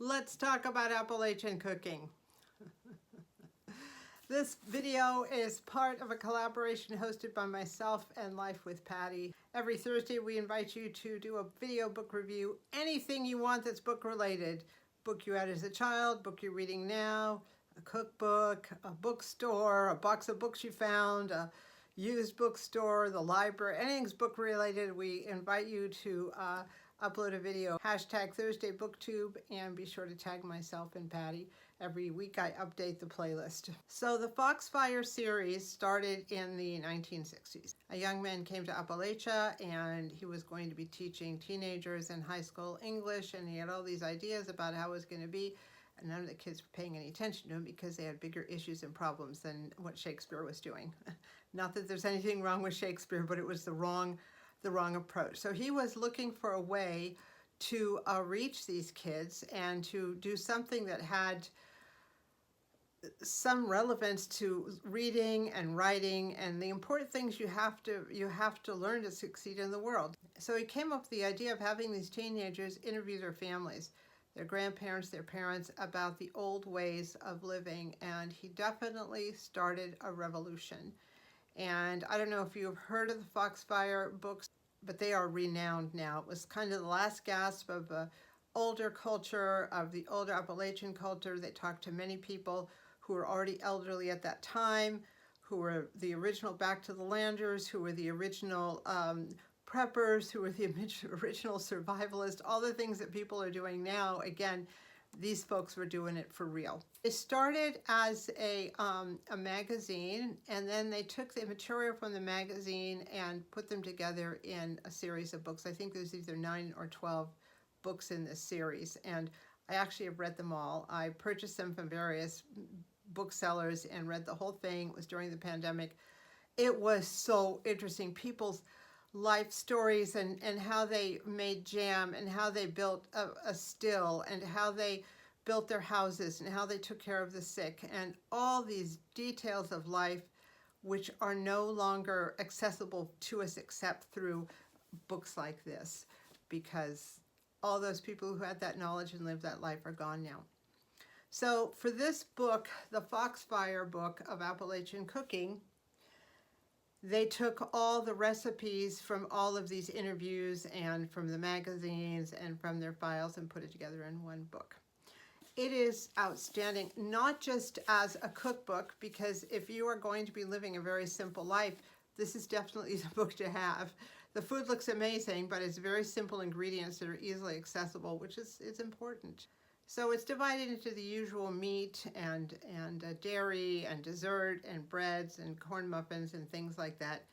Let's talk about Appalachian cooking. This video is part of a collaboration hosted by myself and Life with Patty. Every Thursday we invite you to do a video book review, anything you want that's book related. Book you had as a child, book you're reading now, a cookbook, a bookstore, a box of books you found, a used bookstore, the library, anything's book related. We invite you to upload a video, hashtag Thursday BookTube, and be sure to tag myself and Patty. Every week I update the playlist. So the Foxfire series started in the 1960s. A young man came to Appalachia and he was going to be teaching teenagers in high school English, and he had all these ideas about how it was going to be, and none of the kids were paying any attention to him because they had bigger issues and problems than what Shakespeare was doing. Not that there's anything wrong with Shakespeare, but it was the wrong approach. So he was looking for a way to reach these kids and to do something that had some relevance to reading and writing and the important things you have to learn to succeed in the world. So he came up with the idea of having these teenagers interview their families, their grandparents, their parents, about the old ways of living, and he definitely started a revolution. And I don't know if you've heard of the Foxfire books, but they are renowned now. It was kind of the last gasp of the older culture, of the older Appalachian culture. They talked to many people who were already elderly at that time, who were the original back to the landers, who were the original preppers, who were the original survivalists, all the things that people are doing now. Again, these folks were doing it for real. It started as a magazine, and then they took the material from the magazine and put them together in a series of books. I think there's either 9 or 12 books in this series, and I actually have read them all. I purchased them from various booksellers and read the whole thing. It was during the pandemic. It was so interesting. People's life stories and how they made jam and how they built a still and how they built their houses and how they took care of the sick and all these details of life which are no longer accessible to us except through books like this, because all those people who had that knowledge and lived that life are gone now. So for this book, the Foxfire book of Appalachian cooking, they took all the recipes from all of these interviews and from the magazines and from their files and put it together in one book. It is outstanding, not just as a cookbook, because if you are going to be living a very simple life, this is definitely the book to have. The food looks amazing, but it's very simple ingredients that are easily accessible, which is important. So it's divided into the usual meat and dairy and dessert and breads and corn muffins and things like that.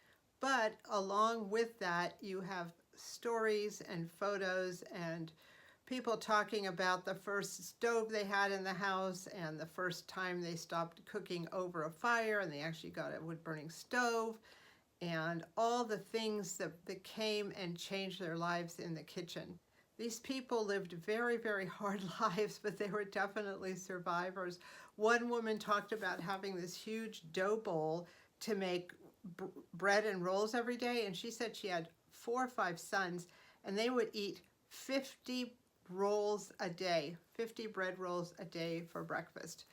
But along with that, you have stories and photos and people talking about the first stove they had in the house and the first time they stopped cooking over a fire and they actually got a wood-burning stove, and all the things that came and changed their lives in the kitchen. These people lived very, very hard lives, but they were definitely survivors. One woman talked about having this huge dough bowl to make bread and rolls every day, and she said she had 4 or 5 sons, and they would eat 50 rolls a day, 50 bread rolls a day for breakfast.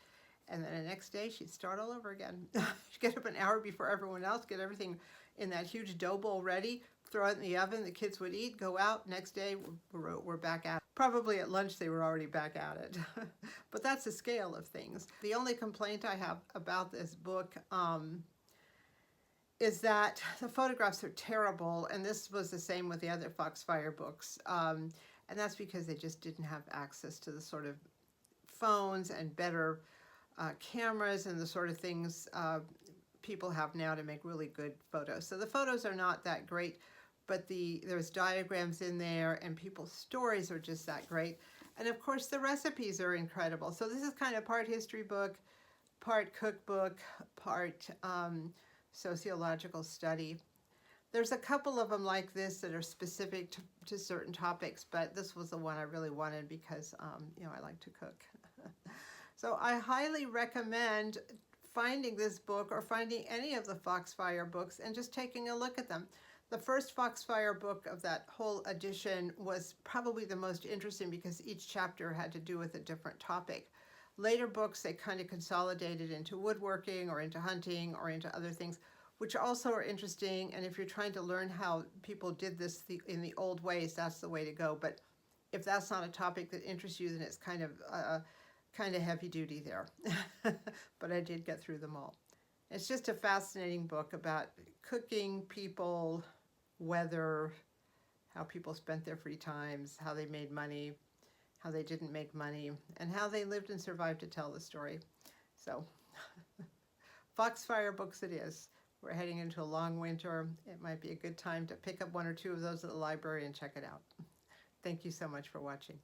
And then the next day, she'd start all over again. She'd get up an hour before everyone else, get everything in that huge dough bowl ready, throw it in the oven, the kids would eat, go out, next day we're back at it. Probably at lunch they were already back at it. But that's the scale of things. The only complaint I have about this book is that the photographs are terrible, and this was the same with the other Foxfire books. And that's because they just didn't have access to the sort of phones and better cameras and the sort of things people have now to make really good photos. So the photos are not that great, but there's diagrams in there and people's stories are just that great. And of course the recipes are incredible. So this is kind of part history book, part cookbook, part sociological study. There's a couple of them like this that are specific to certain topics, but this was the one I really wanted because I like to cook. So I highly recommend finding this book or finding any of the Foxfire books and just taking a look at them. The first Foxfire book of that whole edition was probably the most interesting because each chapter had to do with a different topic. Later books, they kind of consolidated into woodworking or into hunting or into other things, which also are interesting. And if you're trying to learn how people did this in the old ways, that's the way to go. But if that's not a topic that interests you, then it's kind of heavy duty there. But I did get through them all. It's just a fascinating book about cooking, people, weather, how people spent their free times, how they made money, how they didn't make money, and how they lived and survived to tell the story. So, Foxfire books it is. We're heading into a long winter. It might be a good time to pick up one or two of those at the library and check it out. Thank you so much for watching.